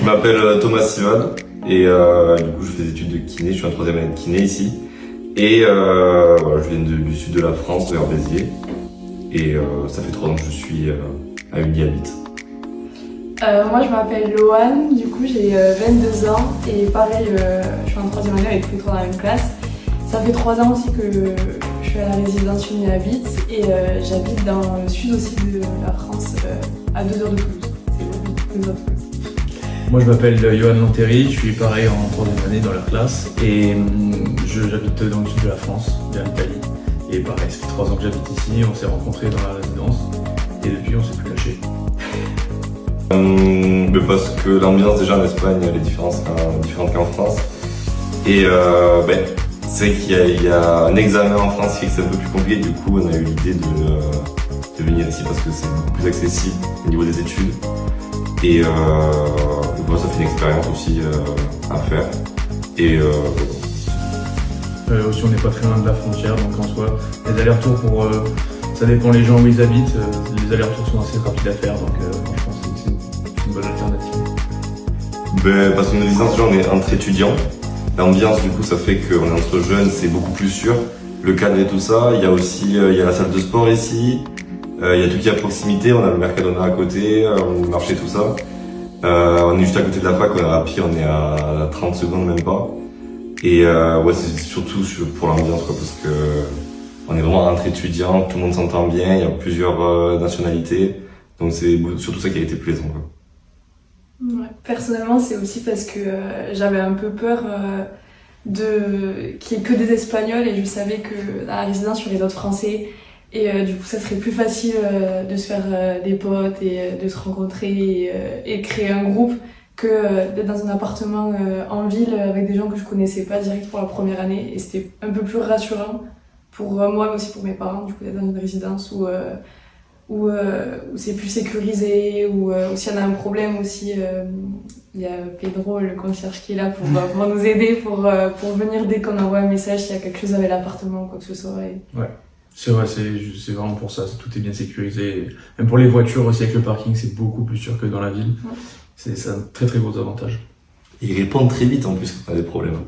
m'appelle Thomas Sivan et du coup je fais des études de kiné, je suis en 3e année de kiné ici. Et voilà, je viens du sud de la France, vers Béziers. Et ça fait 3 ans que je suis à Unihabit. Moi je m'appelle Loane, du coup j'ai 22 ans et pareil je suis en 3e année avec tous les 3 dans la même classe. Ça fait 3 ans aussi que je suis à la résidence Unihabit et j'habite dans le sud aussi de la France, à 2 heures de Toulouse. C'est 2 heures de Toulouse. Moi je m'appelle Johan Lanterry, je suis pareil en 3e année dans leur classe et j'habite dans le sud de la France, vers l'Italie. Et pareil, ça fait 3 ans que j'habite ici, on s'est rencontrés dans la résidence et depuis on s'est plus lâchés. Parce que l'ambiance déjà en Espagne elle est différente qu'en France. Et c'est vrai qu'il y a un examen en France qui fait que c'est un peu plus compliqué, du coup on a eu l'idée de venir ici parce que c'est beaucoup plus accessible au niveau des études. Et ça fait une expérience aussi à faire. Et aussi on n'est pas très loin de la frontière, donc en soi, les allers-retours ça dépend les gens où ils habitent, les allers-retours sont assez rapides à faire, donc franchement c'est une bonne alternative. Parce qu'une résidence, déjà, on est entre étudiants. L'ambiance, du coup, ça fait qu'on est entre jeunes, c'est beaucoup plus sûr. Le cadre et tout ça. Il y a aussi la salle de sport ici. Il y a tout qui est à proximité. On a le Mercadona à côté, le marché, tout ça. On est juste à côté de la fac. On est à pied, on est à 30 secondes, même pas. Et c'est surtout pour l'ambiance, quoi, parce que on est vraiment entre étudiants. Tout le monde s'entend bien. Il y a plusieurs nationalités. Donc c'est surtout ça qui a été plaisant, quoi. Ouais. Personnellement, c'est aussi parce que j'avais un peu peur qu'il n'y ait que des Espagnols et je savais que dans la résidence, il y aurait d'autres Français. Et du coup, ça serait plus facile de se faire des potes et de se rencontrer et créer un groupe que d'être dans un appartement en ville avec des gens que je connaissais pas direct pour la première année. Et c'était un peu plus rassurant pour moi, mais aussi pour mes parents, du coup, d'être dans une résidence où c'est plus sécurisé, où s'il y en a un problème aussi, il y a Pedro, le concierge, qui est là pour nous aider, pour venir dès qu'on envoie un message s'il y a quelque chose avec l'appartement ou quoi que ce soit. Ouais, c'est vrai, c'est vraiment pour ça, tout est bien sécurisé. Et même pour les voitures aussi avec le parking, c'est beaucoup plus sûr que dans la ville. Ouais. C'est un très très gros avantage. Ils répondent très vite en plus quand on a des problèmes.